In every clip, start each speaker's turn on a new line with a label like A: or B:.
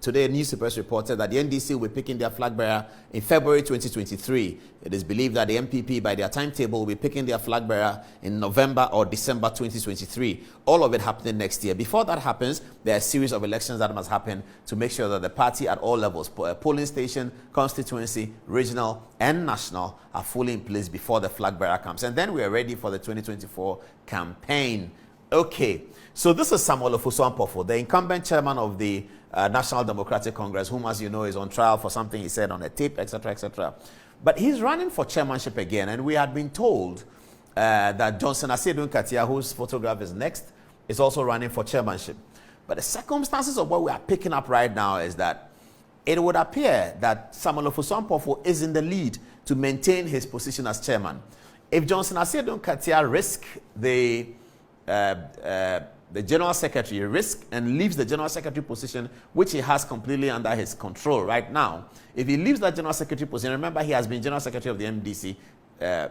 A: Today, newspapers reported that the NDC will be picking their flag bearer in February 2023. It is believed that the NPP, by their timetable, will be picking their flag bearer in November or December 2023. All of it happening next year. Before that happens, there are a series of elections that must happen to make sure that the party at all levels, polling station, constituency, regional, and national, are fully in place before the flag bearer comes. And then we are ready for the 2024 campaign. Okay, so this is Samuel Ofosu-Ampofo, the incumbent chairman of the National Democratic Congress, whom, as you know, is on trial for something he said on a tape, etc., etc. But he's running for chairmanship again, and we had been told that Johnson Asiedu Nkatia, whose photograph is next, is also running for chairmanship. But the circumstances of what we are picking up right now is that it would appear that Samuel Ofosu-Ampofo is in the lead to maintain his position as chairman. If Johnson Asiedu Nkatia risks the general secretary risk and leaves the general secretary position, which he has completely under his control right now. If he leaves that general secretary position, remember he has been general secretary of the NDC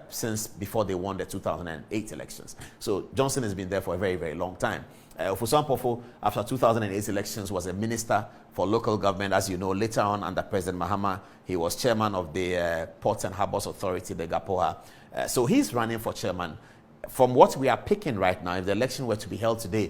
A: since before they won the 2008 elections. So Johnson has been there for a very, very long time. Ofosu-Ampofo, after 2008 elections, was a minister for local government. As you know, later on under President Mahama, he was chairman of the Ports and Harbours Authority, the GAPOA. So he's running for chairman. From what we are picking right now, if the election were to be held today,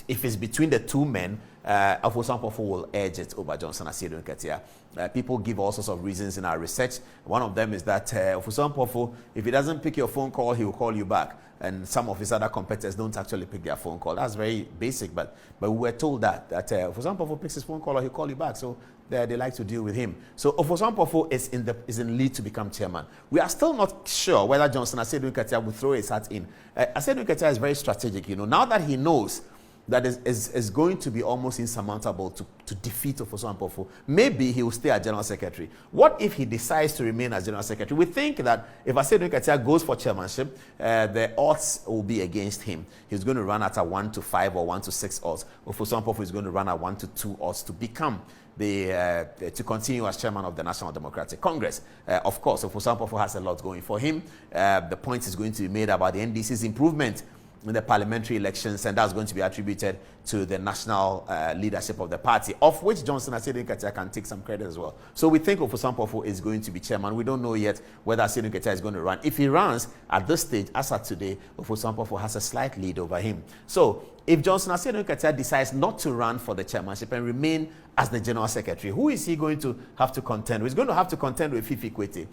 A: if it's between the two men, Ofosu-Ampofo will edge it over Johnson Asiedu Nkatia. People give all sorts of reasons in our research. One of them is that Ofosu-Ampofo, if he doesn't pick your phone call, he will call you back. And some of his other competitors don't actually pick their phone call. That's very basic, but we were told that Ofosu-Ampofo picks his phone call or he'll call you back. So they like to deal with him. So Ofosu-Ampofo is in lead to become chairman. We are still not sure whether Johnson Asiedu Nkatia will throw his hat in. Asiedu Nkatia is very strategic. Now that he knows that is going to be almost insurmountable to defeat Ofosu-Ampofo, maybe he will stay as general secretary. What if he decides to remain as general secretary? We think that if Asiedu Nkatia goes for chairmanship, the odds will be against him. He's going to run at a 1-5 or 1-6 odds. Ofosu-Ampofo is going to run at 1-2 odds to become to continue as chairman of the National Democratic Congress. Of course, Ofosu-Ampofo has a lot going for him. The point is going to be made about the NDC's improvement in the parliamentary elections, and that's going to be attributed to the national leadership of the party, of which Johnson Asiedu Nkatia can take some credit as well. So we think Ofosu-Ampofo is going to be chairman. We don't know yet whether Asiedu Nkatia is going to run. If he runs at this stage, as at today, Ofosu-Ampofo has a slight lead over him. So if Johnson Asiedu Nkatia decides not to run for the chairmanship and remain as the general secretary, who is he going to have to contend with? He's going to have to contend with Fifi Kwete.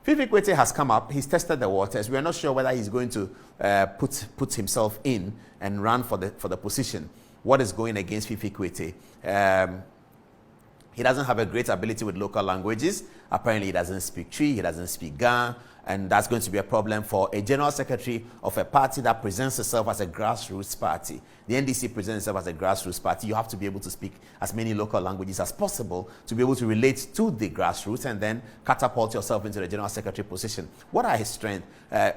A: Fifi Kwete has come up. He's tested the waters. We are not sure whether he's going to put himself in and run for the position. What is going against Fifi Kwete? He doesn't have a great ability with local languages. Apparently, he doesn't speak Twi, he doesn't speak Ga, and that's going to be a problem for a general secretary of a party that presents itself as a grassroots party. The NDC presents itself as a grassroots party. You have to be able to speak as many local languages as possible to be able to relate to the grassroots and then catapult yourself into the general secretary position. What are his strengths?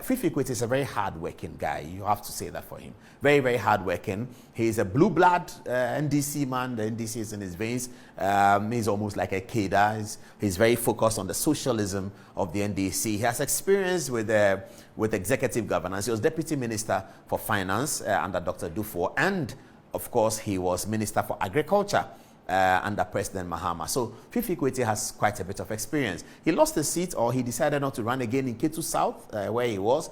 A: Fifi Kwete is a very hard-working guy. You have to say that for him. Very, very hard-working. He's a blue blood NDC man. The NDC is in his veins. He's almost like a cadre. He's very focused on the socialism of the NDC. He has experience with executive governance. He was deputy minister for finance under Dr. Dufo, and of course he was minister for agriculture under President Mahama. So Fifi Kwete has quite a bit of experience. He lost his seat, or he decided not to run again in Ketu South, where he was.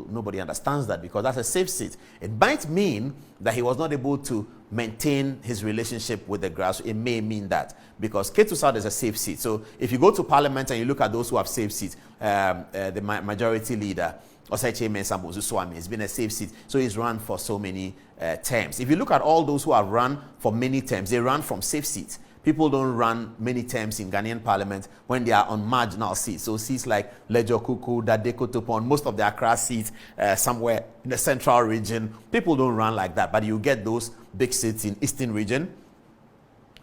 A: Nobody understands that because that's a safe seat. It might mean that he was not able to maintain his relationship with the grassroots. It may mean that because Ketu South is a safe seat. So if you go to parliament and you look at those who have safe seats, the majority leader, Osache Mensah Swami, has been a safe seat. So he's run for so many terms. If you look at all those who have run for many terms, they run from safe seats. People don't run many terms in Ghanaian parliament when they are on marginal seats. So seats like Lejo Kuku, Dade Kotopon, most of the Accra seats somewhere in the central region, people don't run like that. But you get those big seats in Eastern region.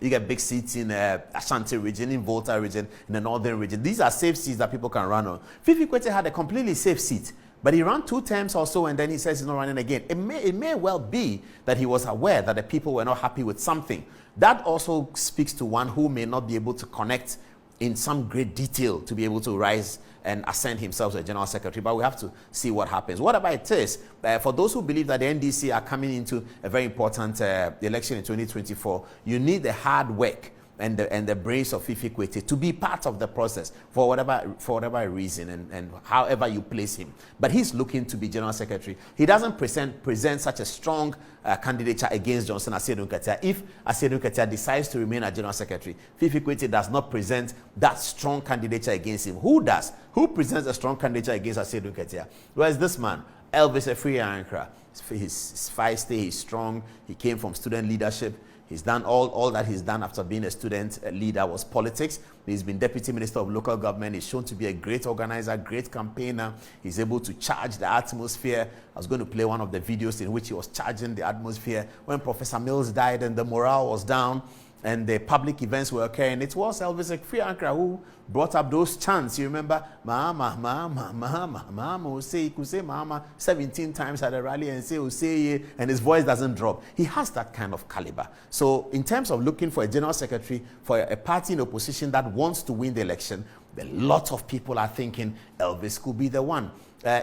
A: You get big seats in Ashanti region, in Volta region, in the northern region. These are safe seats that people can run on. Fifi Kwete had a completely safe seat, but he ran 2 terms or so, and then he says he's not running again. It may well be that he was aware that the people were not happy with something. That also speaks to one who may not be able to connect in some great detail to be able to rise and ascend himself as a general secretary, but we have to see what happens. Whatever it is, for those who believe that the NDC are coming into a very important election in 2024, you need the hard work and the brains of Fifi Kwete to be part of the process for whatever reason and however you place him. But he's looking to be General Secretary. He doesn't present such a strong candidature against Johnson Asiedu Nketia. If Asiedu Nketia decides to remain as General Secretary, Fifi Kwete does not present that strong candidature against him. Who does? Who presents a strong candidature against Asiedu Nketia? Well, it's this man, Elvis Efriankra. He's feisty, he's strong, he came from student leadership. He's done all that he's done after being a student leader was politics. He's been Deputy Minister of Local Government. He's shown to be a great organizer, great campaigner. He's able to charge the atmosphere. I was going to play one of the videos in which he was charging the atmosphere when Professor Mills died and the morale was down and the public events were occurring. It was Elvis Ekfiankra who brought up those chants. You remember, Mama, Mama, Mama, Mama, he could say Mama 17 times at a rally and say, and his voice doesn't drop. He has that kind of caliber. So in terms of looking for a General Secretary for a party in opposition that wants to win the election, a lot of people are thinking Elvis could be the one.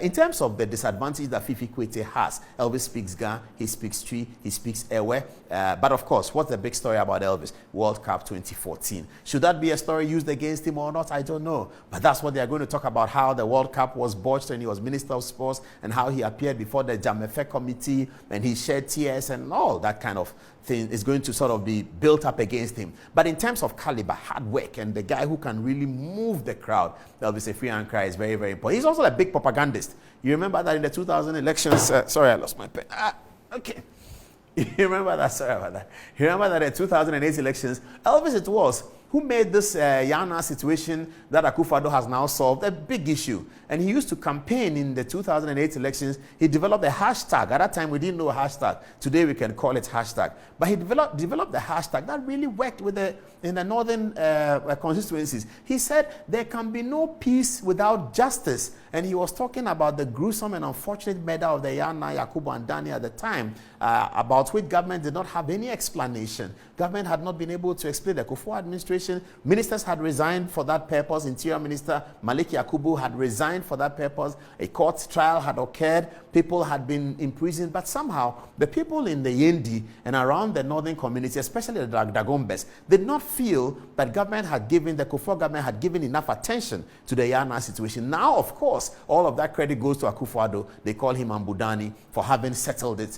A: In terms of the disadvantage that Fifi Kwete has, Elvis speaks Ga, he speaks Twi, he speaks Ewe. But of course, what's the big story about Elvis? World Cup 2014. Should that be a story used against him or not? I don't know. But that's what they are going to talk about, how the World Cup was botched and he was Minister of Sports and how he appeared before the Jamefe committee and he shed tears and all that kind of thing is going to sort of be built up against him. But in terms of caliber, hard work, and the guy who can really move the crowd, Elvis Efriankra is very, very important. He's also a big propagandist. You remember that in the 2000 elections, sorry, I lost my pen. Okay. You remember that? Sorry about that. You remember that in the 2008 elections, Elvis it was who made this Yana situation that Akufo-Addo has now solved a big issue. And he used to campaign in the 2008 elections. He developed a hashtag. At that time, we didn't know a hashtag. Today, we can call it hashtag. But he developed the hashtag that really worked in the northern constituencies. He said, there can be no peace without justice. And he was talking about the gruesome and unfortunate murder of the Yana, Yakubu, and Dani at the time, about which government did not have any explanation. Government had not been able to explain. The Kufuor administration, ministers had resigned for that purpose. Interior Minister Malik Yakubu had resigned for that purpose. A court trial had occurred. People had been imprisoned. But somehow, the people in the Yendi and around the northern community, especially the Dagombes, did not feel that the Kufuor government had given enough attention to the Yana situation. Now, of course, all of that credit goes to Akufo-Addo. They call him Ambudani for having settled it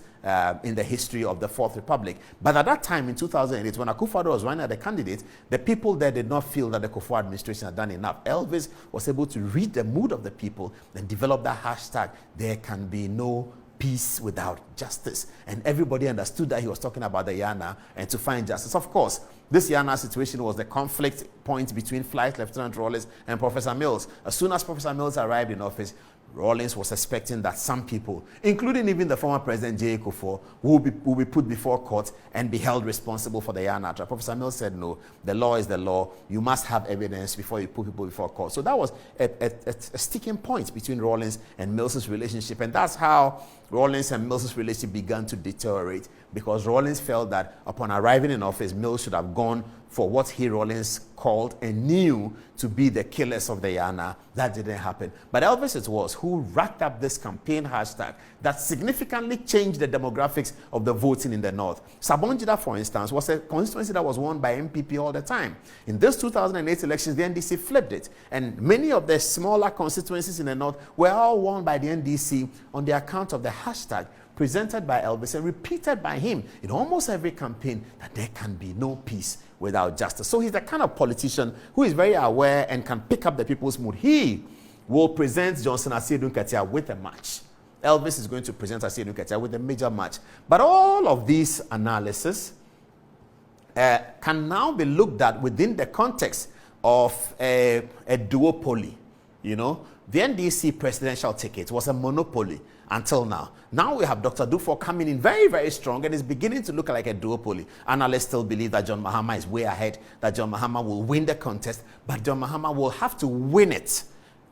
A: in the history of the Fourth Republic. But at that time in 2008, when Akufo-Addo was running as a candidate, the people there did not feel that the Kufuor administration had done enough. Elvis was able to read the mood of the people and develop that hashtag, there can be no peace without justice. And everybody understood that he was talking about the Yana and to find justice. Of course, this Yana situation was the conflict point between Flight Lieutenant Rawlings and Professor Mills. As soon as Professor Mills arrived in office, Rawlings was expecting that some people, including even the former President J. Kufuor, will be put before court and be held responsible for the Yana trial. Professor Mills said, no, the law is the law. You must have evidence before you put people before court. So that was a sticking point between Rawlings and Mills's relationship. And that's how Rawlings and Mills's relationship began to deteriorate, because Rawlings felt that upon arriving in office, Mills should have gone for what he, Rawlings, called and knew to be the killers of the Yana. That didn't happen. But Elvis it was who racked up this campaign hashtag that significantly changed the demographics of the voting in the North. Sabonjida, for instance, was a constituency that was won by NPP all the time. In this 2008 elections, the NDC flipped it. And many of the smaller constituencies in the North were all won by the NDC on the account of the hashtag presented by Elvis and repeated by him in almost every campaign, that there can be no peace without justice. So he's the kind of politician who is very aware and can pick up the people's mood. He will present Johnson Asiedu Nketia with a match. Elvis is going to present Asiedu Nketia with a major match. But all of these analysis can now be looked at within the context of a duopoly. You know, the NDC presidential ticket was a monopoly until now. Now we have Dr. Dufour coming in very, very strong, and it's beginning to look like a duopoly. Analysts still believe that John Mahama is way ahead, that John Mahama will win the contest, but John Mahama will have to win it.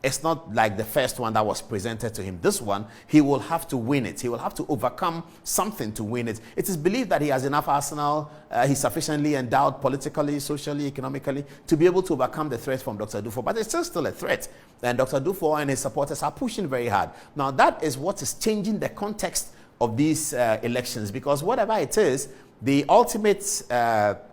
A: It's not like the first one that was presented to him. This one, he will have to win it. He will have to overcome something to win it. It is believed that he has enough arsenal, he's sufficiently endowed politically, socially, economically, to be able to overcome the threat from Dr. Dufour. But it's still a threat. And Dr. Dufour and his supporters are pushing very hard. Now, that is what is changing the context of these elections, because whatever it is, the ultimate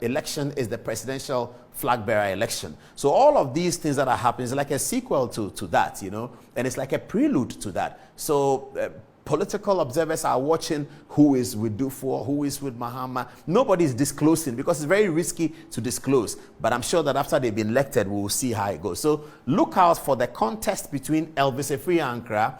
A: election is the presidential flag bearer election. So all of these things that are happening is like a sequel to that, you know, and it's like a prelude to that. So political observers are watching who is with Dufour, who is with Mahama. Nobody is disclosing because it's very risky to disclose. But I'm sure that after they've been elected, we will see how it goes. So look out for the contest between Elvis Efri-Ankra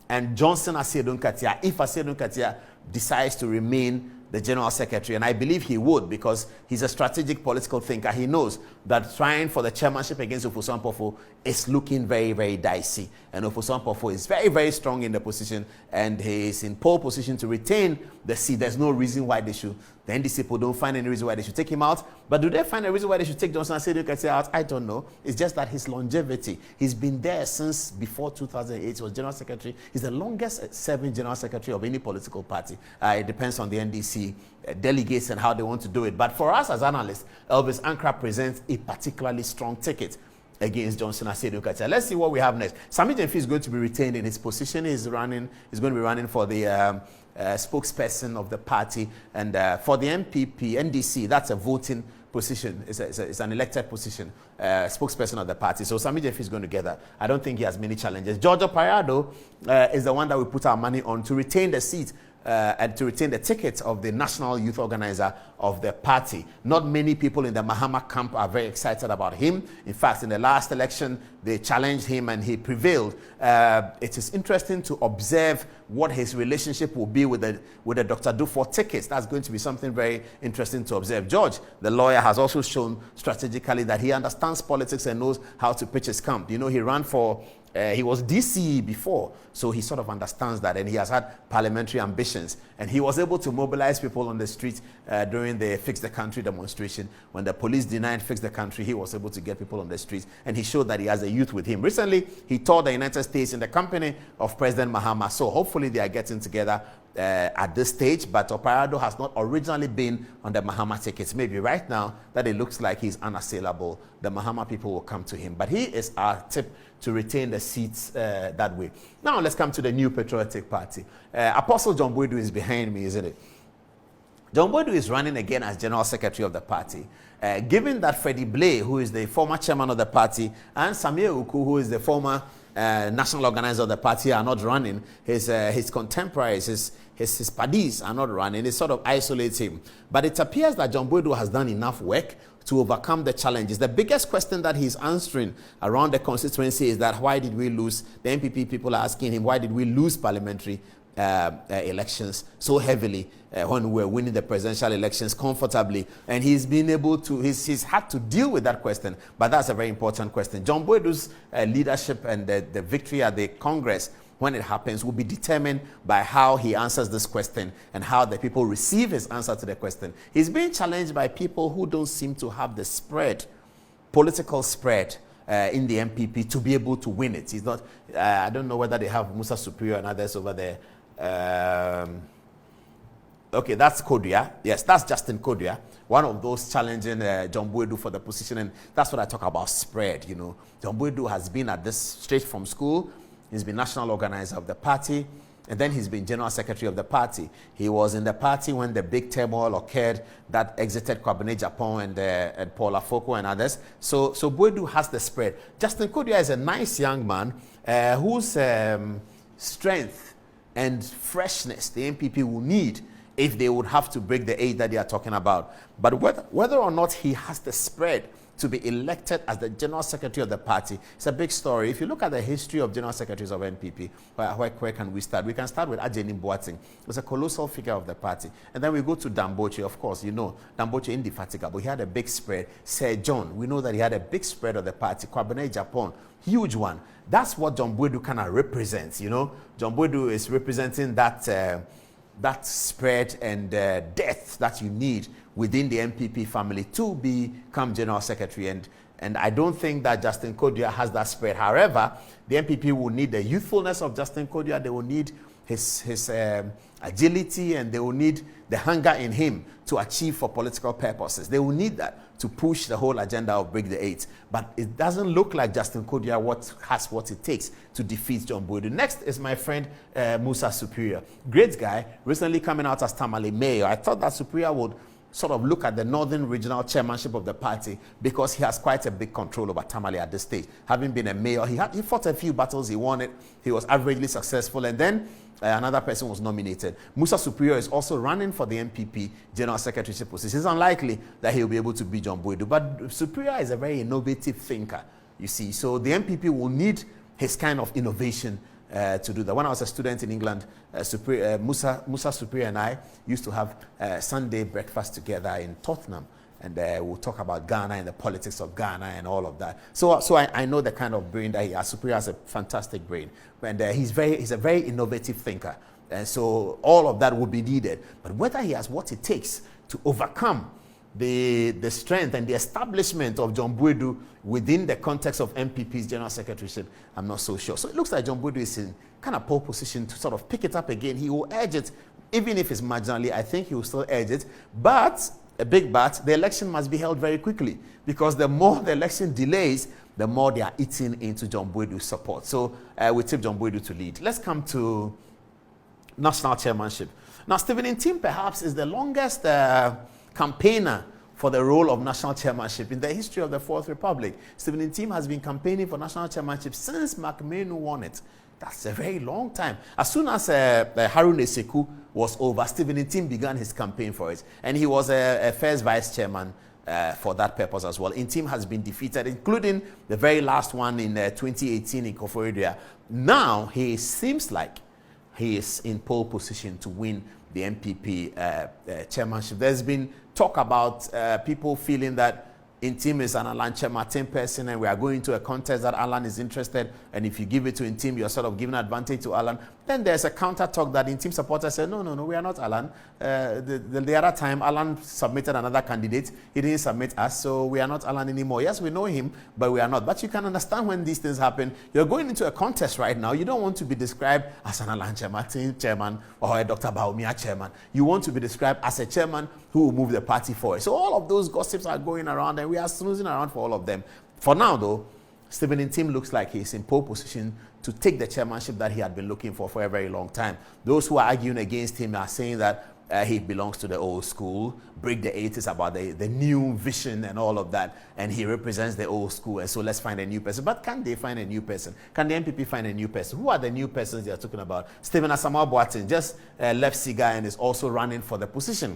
A: and Johnson Asiedu Nkatia, if Asiedu Nkatia decides to remain the General Secretary, and I believe he would because he's a strategic political thinker. He knows that trying for the chairmanship against Ofosu Ampofo is looking very, very dicey. And Ofosu Ampofo is very, very strong in the position, and he is in pole position to retain the seat. There's no reason why they should. The NDC people don't find any reason why they should take him out. But do they find a reason why they should take Johnson Asiedu Nkatia out? I don't know. It's just that his longevity. He's been there since before 2008. He was General Secretary. He's the longest serving General Secretary of any political party. It depends on the NDC delegates and how they want to do it. But for us as analysts, Elvis Ankra presents a particularly strong ticket against Johnson Asiedu Nkatia. Let's see what we have next. Sami Gyamfi is going to be retained in his position. He's going to be running for the spokesperson of the party, and for the NPP, NDC, that's a voting position. It's an elected position, spokesperson of the party. So Sami Gyamfi is going to get that. I don't think he has many challenges. George Parado is the one that we put our money on to retain the seat and to retain the ticket of the national youth organizer of the party. Not many people in the Mahama camp are very excited about him. In fact, in the last election, they challenged him and he prevailed. It is interesting to observe what his relationship will be with the Dr. Dufour tickets. That's going to be something very interesting to observe. George, the lawyer, has also shown strategically that he understands politics and knows how to pitch his camp. You know, he ran for he was DCE before, so he sort of understands that, and he has had parliamentary ambitions. And he was able to mobilize people on the street during the Fix the Country demonstration. When the police denied Fix the Country, he was able to get people on the streets, and he showed that he has a youth with him. Recently, he toured the United States in the company of President Mahama, so hopefully they are getting together at this stage, but Oparado has not originally been on the Mahama tickets. Maybe right now that it looks like he's unassailable, the Mahama people will come to him. But he is our tip to retain the seats that way. Now let's come to the New Patriotic Party. Apostle John Boydu is behind me, isn't it? John Boydu is running again as General Secretary of the party. Given that Freddie Blay, who is the former chairman of the party, and Samuel Uku, who is the former national organizer of the party, are not running, his contemporaries, his paddies are not running, it sort of isolates him. But it appears that John Boydu has done enough work to overcome the challenges. The biggest question that he's answering around the constituency is that why did we lose? The NPP people are asking him, why did we lose parliamentary elections so heavily when we were winning the presidential elections comfortably? And he's been able to, he's had to deal with that question, but that's a very important question. John Boydu's leadership and the victory at the Congress, when it happens, will be determined by how he answers this question and how the people receive his answer to the question. He's being challenged by people who don't seem to have the spread, political spread, in the NPP to be able to win it. He's not, I don't know whether they have Musa Superior and others over there. Okay, that's Kodua. Yes, that's Justin Kodua, one of those challenging John Boydu for the position. And that's what I talk about, spread, you know. John Boydu has been at this straight from school. He's been national organizer of the party, and then he's been general secretary of the party. He was in the party when the big turmoil occurred that exited Kwabena Japan and Paul Afoko and others. So Boydu has the spread. Justin Kodua is a nice young man whose strength and freshness the NPP will need if they would have to break the 8 that they are talking about. But whether or not he has the spread to be elected as the general secretary of the party, it's a big story. If you look at the history of general secretaries of NPP, where can we start? We can start with Ajeni Boateng. He's a colossal figure of the party. And then we go to Damboche, of course, you know, Damboche indefatigable. He had a big spread. Sir John, we know that he had a big spread of the party. Kwabena Japan, huge one. That's what John Boydu kind of represents, you know. John Boydu is representing that spread and depth that you need within the NPP family to become general secretary. And I don't think that Justin Kodua has that spread. However, the NPP will need the youthfulness of Justin Kodua. They will need his agility, and they will need the hunger in him to achieve for political purposes. They will need that to push the whole agenda of Break the 8. But it doesn't look like Justin Kodua has what it takes to defeat John Boydu. Next is my friend Musa Superior. Great guy, recently coming out as Tamale mayor. I thought that Superior would sort of look at the northern regional chairmanship of the party because he has quite a big control over Tamale at this stage. Having been a mayor, he fought a few battles, he won it, he was averagely successful, and then another person was nominated. Musa Superior is also running for the NPP general secretaryship position. It's unlikely that he'll be able to beat John Boydu, but Superior is a very innovative thinker, you see. So the NPP will need his kind of innovation to do that. When I was a student in England, Musa Superior and I used to have Sunday breakfast together in Tottenham, and we'll talk about Ghana and the politics of Ghana and all of that. So I know the kind of brain that he has. Superior has a fantastic brain, and he's a very innovative thinker. And so all of that will be needed. But whether he has what it takes to overcome the strength and the establishment of John Boydu within the context of NPP's general secretaryship, I'm not so sure. So it looks like John Boydu is in kind of pole position to sort of pick it up again. He will urge it, even if it's marginally. I think he will still urge it. But, a big but, the election must be held very quickly, because the more the election delays, the more they are eating into John Boydu's support. So we tip John Boydu to lead. Let's come to national chairmanship. Now, Stephen Ntim perhaps is the longest campaigner for the role of national chairmanship in the history of the Fourth Republic. Stephen Ntim has been campaigning for national chairmanship since McMahon won it. That's a very long time. As soon as Harun Eseku was over, Stephen Ntim began his campaign for it. And he was a first vice chairman for that purpose as well. Ntim has been defeated, including the very last one in 2018 in Koforidua. Now, he seems like he is in pole position to win the NPP chairmanship. There's been talk about people feeling that Ntim is an Alan Chemartin person, and we are going to a contest that Alan is interested, and if you give it to Ntim, you're sort of giving advantage to Alan. Then there's a counter talk that Ntim supporters said, no, we are not Alan. The other time, Alan submitted another candidate. He didn't submit us, so we are not Alan anymore. Yes, we know him, but we are not. But you can understand when these things happen. You're going into a contest right now. You don't want to be described as an Alan Chemartin chairman or a Dr. Baumia chairman. You want to be described as a chairman who will move the party forward. So all of those gossips are going around, and we are snoozing around for all of them. For now, though, Stephen Ntim looks like he's in pole position to take the chairmanship that he had been looking for a very long time. Those who are arguing against him are saying that he belongs to the old school, break the 80s about the new vision and all of that, and he represents the old school, and so let's find a new person. But can they find a new person? Can the NPP find a new person? Who are the new persons they are talking about? Stephen Asamoah Boateng just left SIGA and is also running for the position.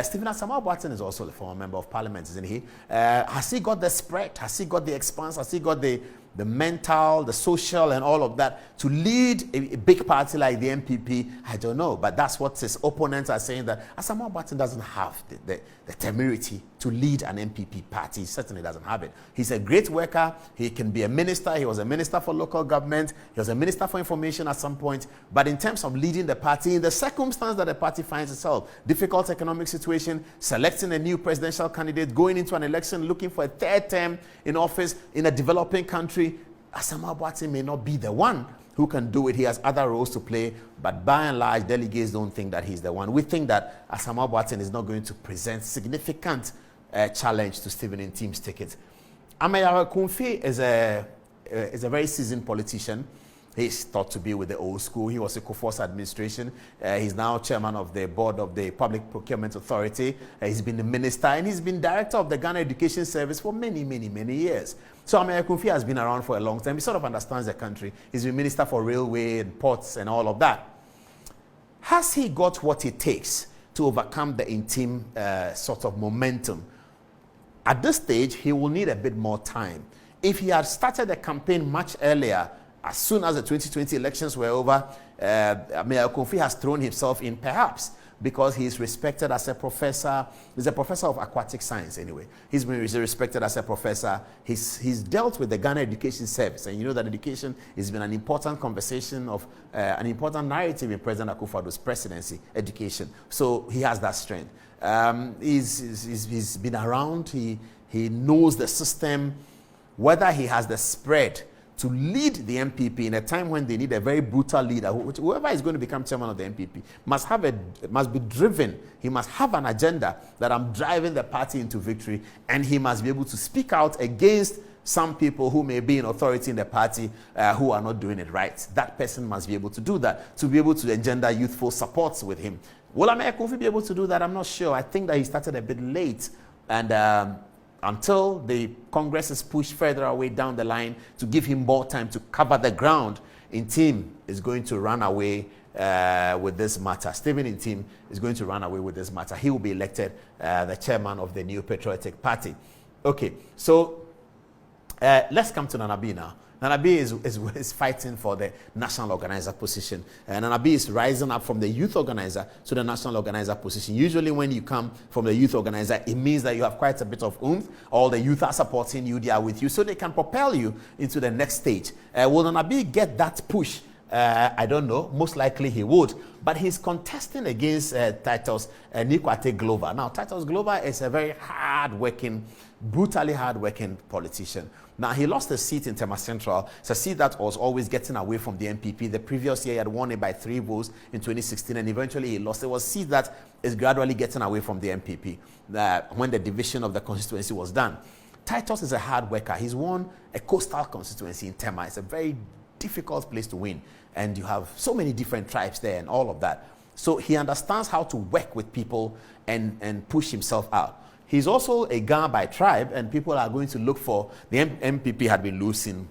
A: Stephen Asamoah Boateng is also the former member of parliament, isn't he? Has he got the spread? Has he got the expanse? Has he got the mental, the social, and all of that to lead a big party like the NPP? I don't know, but that's what his opponents are saying, that Asamoah Boateng doesn't have the temerity to lead an NPP party. He certainly doesn't have it. He's a great worker. He can be a minister. He was a minister for local government. He was a minister for information at some point. But in terms of leading the party, in the circumstance that the party finds itself, difficult economic situation, selecting a new presidential candidate, going into an election, looking for a third term in office in a developing country, Asamoah Boateng may not be the one who can do it. He has other roles to play, but by and large, delegates don't think that he's the one. We think that Asamoah Boateng is not going to present significant challenge to Stephen Ntim's ticket. Ameyawa Kumfi is a very seasoned politician. He's thought to be with the old school. He was a Kufuor's administration. He's now chairman of the board of the Public Procurement Authority. He's been the minister, and he's been director of the Ghana Education Service for many, many, many years. So Ameyawa Kumfi has been around for a long time. He sort of understands the country. He's been minister for railway and ports and all of that. Has he got what it takes to overcome the Ntim sort of momentum? At this stage, he will need a bit more time. If he had started the campaign much earlier, as soon as the 2020 elections were over, Ameyawa Kumfi has thrown himself in, perhaps because he's respected as a professor. He's a professor of aquatic science anyway. He's been respected as a professor. He's dealt with the Ghana Education Service, and you know that education has been an important conversation of an important narrative in President Akufo-Addo's presidency, education. So he has that strength. He's been around. He knows the system. Whether he has the spread to lead the NPP in a time when they need a very brutal leader, whoever is going to become chairman of the NPP must be driven. He must have an agenda that I'm driving the party into victory, and he must be able to speak out against some people who may be in authority in the party who are not doing it right. That person must be able to do that, to be able to engender youthful supports with him. Will Amir Kofi be able to do that? I'm not sure. I think that he started a bit late, and until the Congress is pushed further away down the line to give him more time to cover the ground, Intim is going to run away with this matter. Stephen Intim is going to run away with this matter. He will be elected the chairman of the New Patriotic Party. Okay, so let's come to Nana B now. Nana B is fighting for the national organizer position. Nana B is rising up from the youth organizer to the national organizer position. Usually when you come from the youth organizer, it means that you have quite a bit of oomph. All the youth are supporting you, they are with you, so they can propel you into the next stage. Will Nana B get that push? I don't know. Most likely he would. But he's contesting against Titus Nikwate Glover. Now, Titus Glover is a very hard-working, brutally hard-working politician. Now, he lost a seat in Tema Central. It's a seat that was always getting away from the NPP. The previous year, he had won it by 3 votes in 2016, and eventually he lost. It was a seat that is gradually getting away from the NPP when the division of the constituency was done. Titus is a hard worker. He's won a coastal constituency in Tema. It's a very difficult place to win, and you have so many different tribes there and all of that. So he understands how to work with people and push himself out. He's also a Ga by tribe, and people are going to look for, the MPP had been losing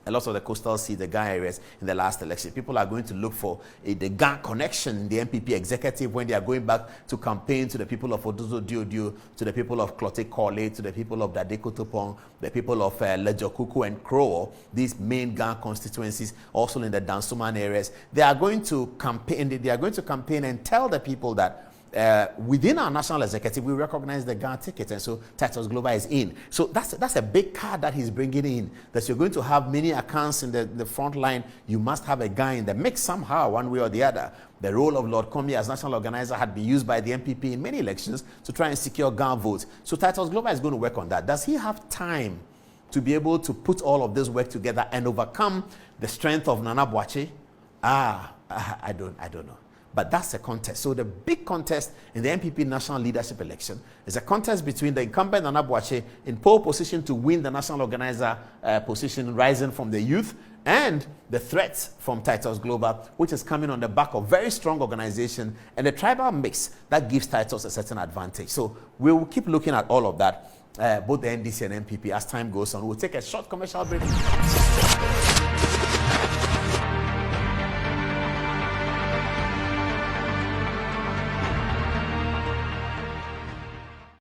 A: a lot of the coastal seats, the Ga areas in the last election. People are going to look for the Ga connection in the MPP executive when they are going back to campaign to the people of Odozo Diodio, to the people of Klote Kole, to the people of Dadeko Topong, the people of Lejokuku and Krowo, these main Ga constituencies, also in the Dansoman areas. They are going to campaign and tell the people that within our national executive, we recognize the Ga ticket, and so Titus Glover is in. So that's a big card that he's bringing in, that you're going to have many accounts in the front line. You must have a Ga in the mix somehow, one way or the other. The role of Lord Comey as national organizer had been used by the MPP in many elections to try and secure Ga votes. So Titus Glover is going to work on that. Does he have time to be able to put all of this work together and overcome the strength of Nana Boakye? I don't know. But that's a contest. So the big contest in the NPP national leadership election is a contest between the incumbent Nana Boakye in pole position to win the national organizer position, rising from the youth, and the threat from Titus Glover, which is coming on the back of very strong organization and a tribal mix that gives Titus a certain advantage. So we will keep looking at all of that, both the NDC and NPP, as time goes on. We'll take a short commercial break.